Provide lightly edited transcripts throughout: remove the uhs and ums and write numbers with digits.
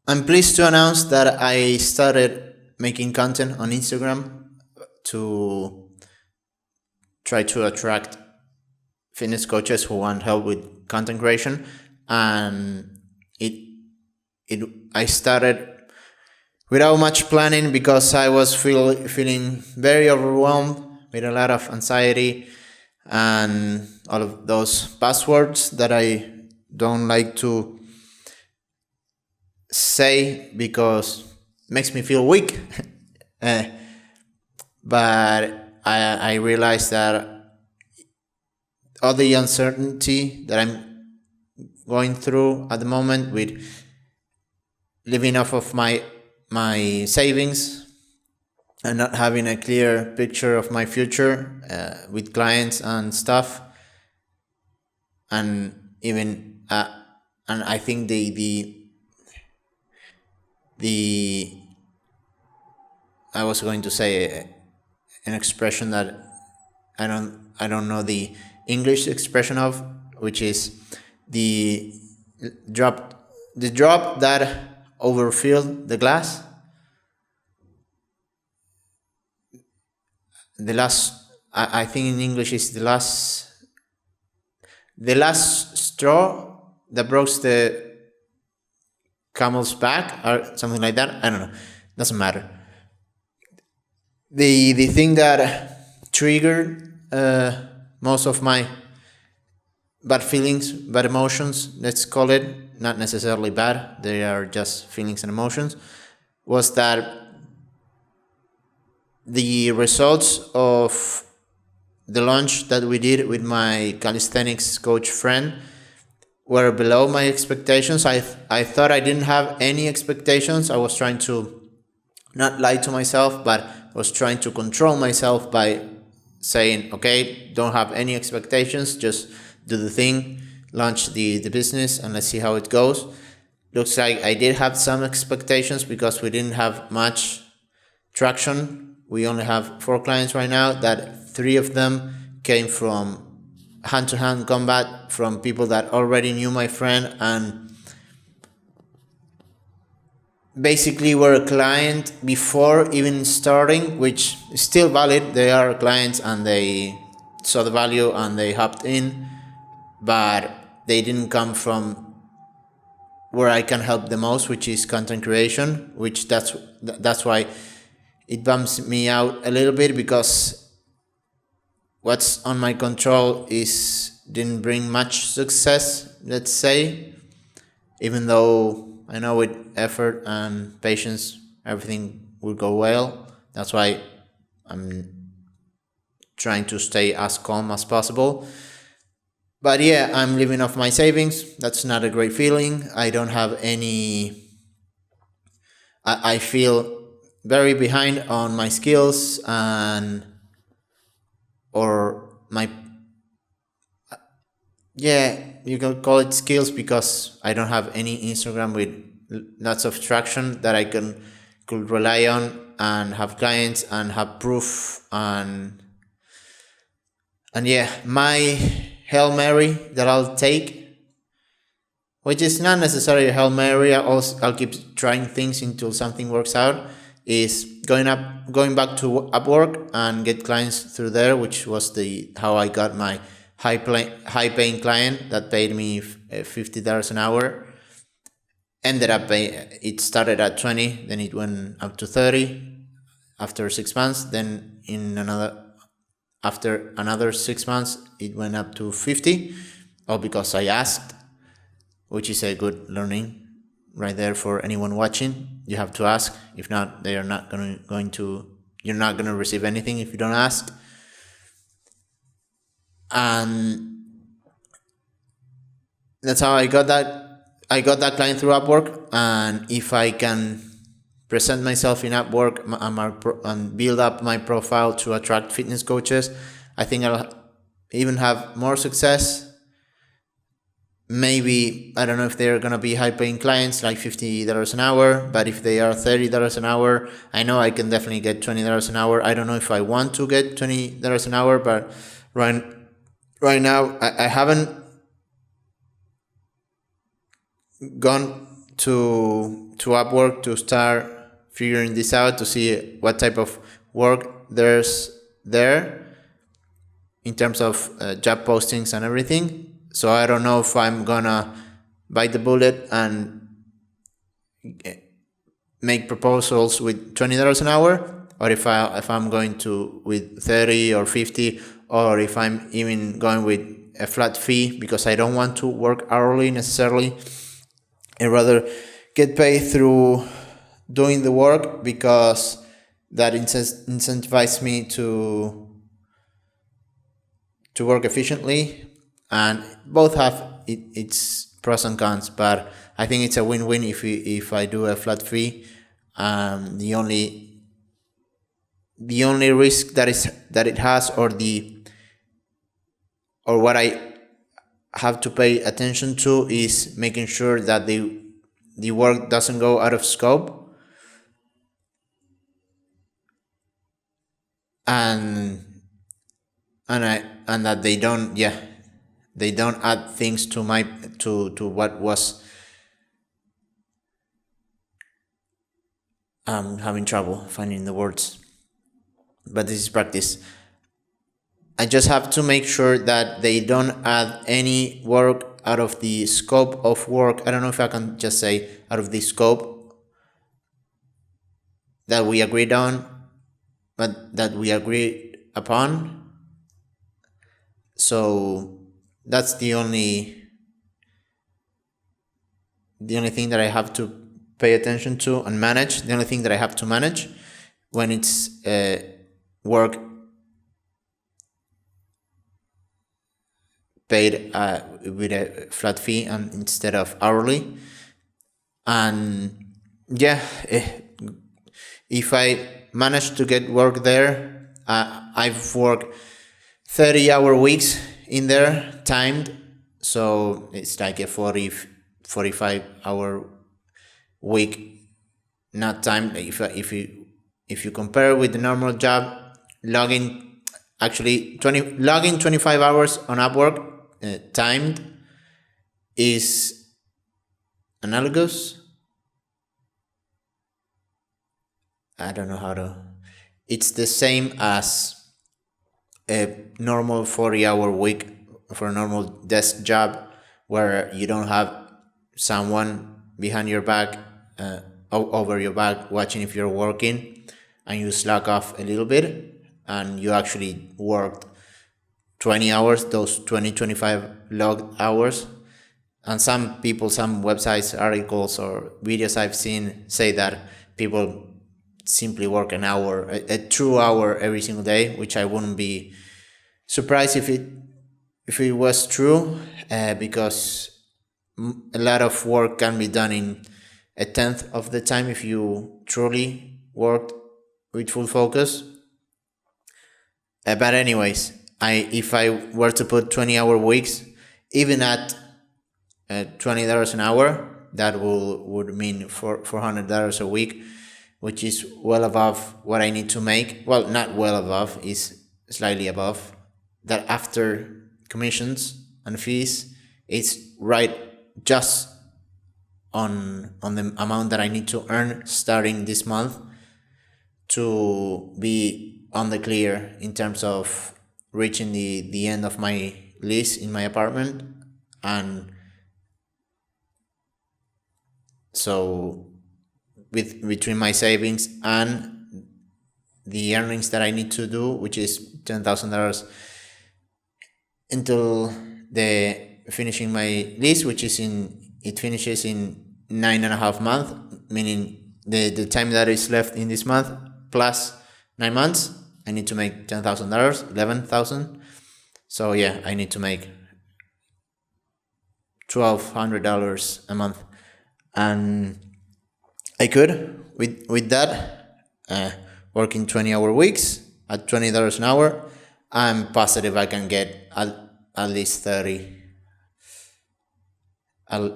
I'm pleased to announce that I started making content on Instagram to try to attract fitness coaches who want help with content creation, and it it I started without much planning because I was feeling very overwhelmed with a lot of anxiety and all of those passwords that I don't like to say because it makes me feel weak. Uh, but I realized that all the uncertainty that I'm going through at the moment with living off of my savings and not having a clear picture of my future with clients and stuff, and even and I think the I was going to say an expression that I don't know the English expression of, which is the drop the drop that overfilled the glass. The last, I think in English is the last straw that broke the camel's back or something like that. I don't know. Doesn't matter. The thing that triggered most of my bad feelings, bad emotions, let's call it, not necessarily bad, they are just feelings and emotions, was that the results of the launch that we did with my calisthenics coach friend were below my expectations. I thought I didn't have any expectations. I was trying to not lie to myself, but I was trying to control myself by saying, okay, don't have any expectations, just do the thing, launch the business, and let's see how it goes. Looks like I did have some expectations because we didn't have much traction. We only have 4 clients right now, that 3 of them came from hand-to-hand combat from people that already knew my friend and basically were a client before even starting, which is still valid. They are clients and they saw the value and they hopped in, but they didn't come from where I can help the most, which is content creation, which that's why it bumps me out a little bit, because what's on my control didn't bring much success, let's say, even though I know with effort and patience everything will go well. That's why I'm trying to stay as calm as possible. But yeah, I'm living off my savings. That's not a great feeling. I don't have any. I feel very behind on my skills and or my, yeah, you can call it skills, because I don't have any Instagram with lots of traction that I could rely on and have clients and have proof, and yeah, my Hail Mary that I'll take, which is not necessarily a Hail Mary, I'll keep trying things until something works out, is going back to Upwork and get clients through there, which was how I got my high paying client that paid me $50 an hour. It started at 20, then it went up to 30 after 6 months, then after another 6 months it went up to 50, all because I asked, which is a good learning right there for anyone watching. You have to ask. If not, they are not going to you're not going to receive anything if you don't ask. And that's how I got that client through Upwork. And if I can present myself in Upwork and build up my profile to attract fitness coaches, I think I'll even have more success. Maybe, I don't know if they're going to be high paying clients like $50 an hour, but if they are $30 an hour, I know I can definitely get $20 an hour. I don't know if I want to get $20 an hour, but right now I haven't gone to Upwork to start figuring this out, to see what type of work there's there in terms of job postings and everything. So I don't know if I'm gonna bite the bullet and make proposals with $20 an hour, or if I'm going to with 30 or 50, or if I'm even going with a flat fee, because I don't want to work hourly necessarily. I'd rather get paid through doing the work, because that incentivizes me to work efficiently, and both have its pros and cons. But I think it's a win-win if I do a flat fee. The only risk that it has, or what I have to pay attention to, is making sure that the work doesn't go out of scope, and that they don't add things to my to what was. I'm having trouble finding the words, but this is practice. I just have to make sure that they don't add any work out of the scope of work. I don't know if I can just say out of the scope that we agreed on, but that we agreed upon. So that's the only thing that I have to pay attention to and manage. The only thing that I have to manage when it's work paid with a flat fee and instead of hourly. And if I manage to get work there, I've worked 30-hour weeks in there, timed, so it's like a 45-hour week, not timed. If you compare with the normal job, logging 25 hours on Upwork timed is analogous. I don't know how to. It's the same as a normal 40-hour week for a normal desk job, where you don't have someone behind your back, over your back, watching if you're working, and you slack off a little bit, and you actually worked 20 hours, those 25 logged hours. And some websites, articles, or videos I've seen say that people simply work an hour, a true hour every single day, which I wouldn't be surprised if it was true, because a lot of work can be done in a tenth of the time if you truly worked with full focus. But anyways, if I were to put 20-hour weeks, even at $20 an hour, that would mean $400 a week, which is well above what I need to make. Well, not well above, is slightly above. That after commissions and fees, it's right just on the amount that I need to earn starting this month to be on the clear in terms of reaching the end of my lease in my apartment. And so between my savings and the earnings that I need to do, which is $10,000 until the finishing my lease, which is it finishes in 9.5 months, meaning the time that is left in this month plus 9 months, I need to make $10,000, $11,000. So yeah, I need to make $1,200 a month, and I could with that working 20-hour weeks at $20 an hour. I'm positive I can get at least 30. I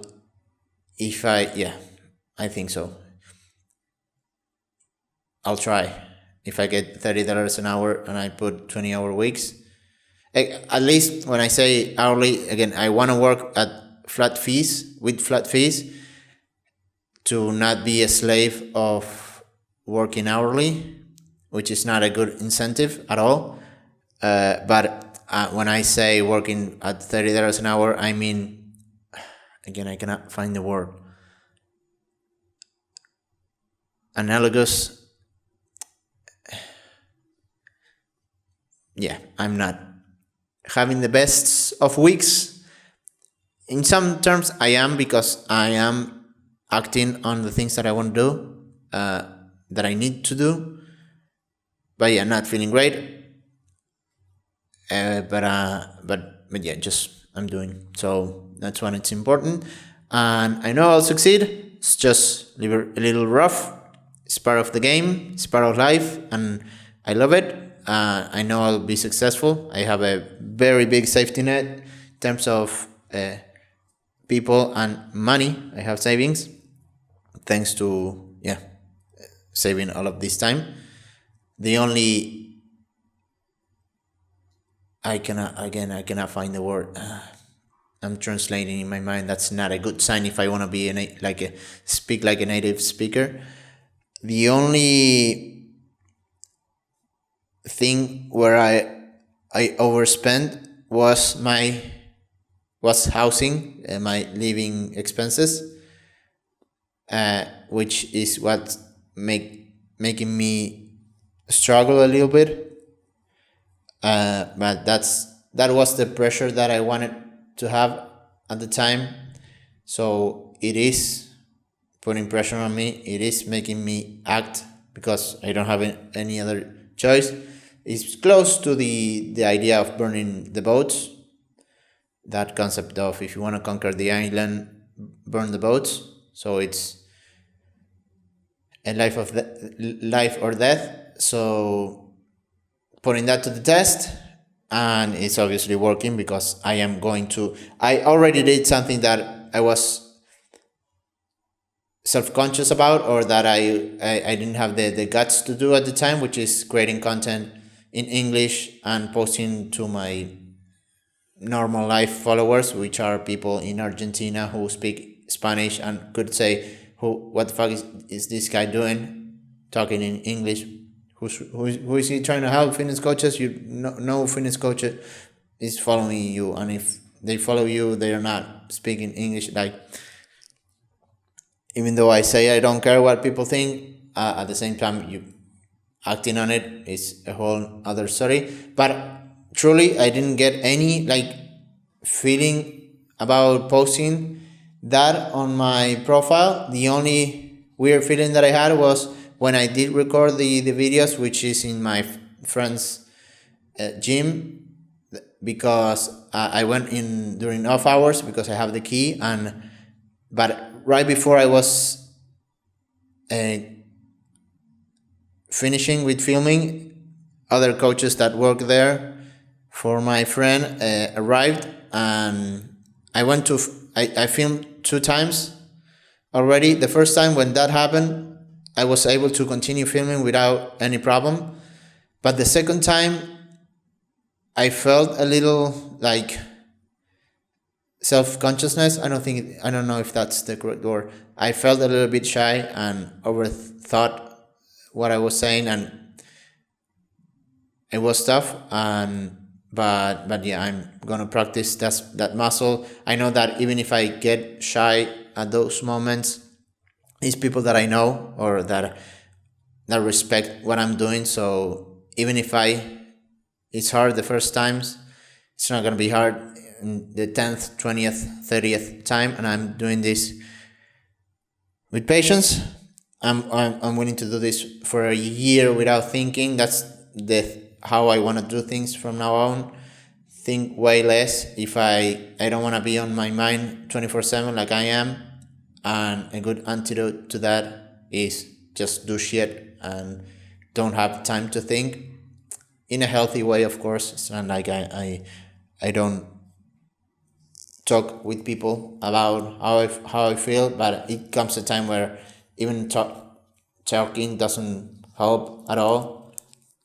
think so. I'll try. If I get $30 an hour and I put 20-hour weeks, at least when I say hourly, again, I want to work at flat fees, with flat fees, to not be a slave of working hourly, which is not a good incentive at all. But when I say working at $30 an hour, I mean, again, I cannot find the word. Analogous. Yeah, I'm not having the best of weeks. In some terms, I am, because I am acting on the things that I want to do, that I need to do. But yeah, not feeling great. But yeah, just I'm doing. So that's when it's important, and I know I'll succeed. It's just a little rough. It's part of the game. It's part of life, and I love it. I know I'll be successful. I have a very big safety net in terms of people and money. I have savings, thanks to saving all of this time. The only I cannot find the word. I'm translating in my mind. That's not a good sign if I want to be speak like a native speaker. The only thing where I overspent was housing, my living expenses, which is what making me struggle a little bit. But that was the pressure that I wanted to have at the time. So it is putting pressure on me. It is making me act because I don't have any other choice. It's close to the idea of burning the boats. That concept of, if you want to conquer the island, burn the boats. So it's a life or death. So putting that to the test, and it's obviously working, because I already did something that I was self-conscious about, or that I didn't have the guts to do at the time, which is creating content in English and posting to my normal life followers, which are people in Argentina who speak Spanish and could say, what the fuck is this guy doing talking in English? Who is he trying to help? Fitness coaches? No fitness coach is following you, and if they follow you, they are not speaking English. Even though I say I don't care what people think, at the same time, you acting on it is a whole other story. But truly, I didn't get any feeling about posting that on my profile. The only weird feeling that I had was when I did record the videos, which is in my friend's gym, because I went in during off hours because I have the key, but right before I was finishing with filming, other coaches that work there for my friend arrived, and I filmed 2 times already. The first time when that happened, I was able to continue filming without any problem. But the second time, I felt a little self-consciousness. I don't know if that's the correct word. I felt a little bit shy and overthought what I was saying, and it was tough. But yeah, I'm gonna practice that muscle. I know that even if I get shy at those moments, it's people that I know or that respect what I'm doing. So even if it's hard the first times, it's not gonna be hard in the 10th, 20th, 30th time, and I'm doing this with patience. I'm willing to do this for a year without thinking. That's how I want to do things from now on. Think way less. If I don't want to be on my mind 24/7 like I am, and a good antidote to that is just do shit and don't have time to think, in a healthy way, of course. It's not like I don't talk with people about how I feel, but it comes a time where even talking doesn't help at all.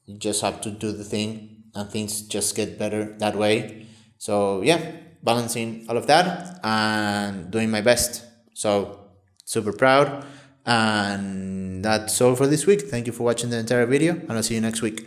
You just have to do the thing, and things just get better that way. So yeah, balancing all of that and doing my best. So Super proud. And that's all for this week. Thank you for watching the entire video, and I'll see you next week.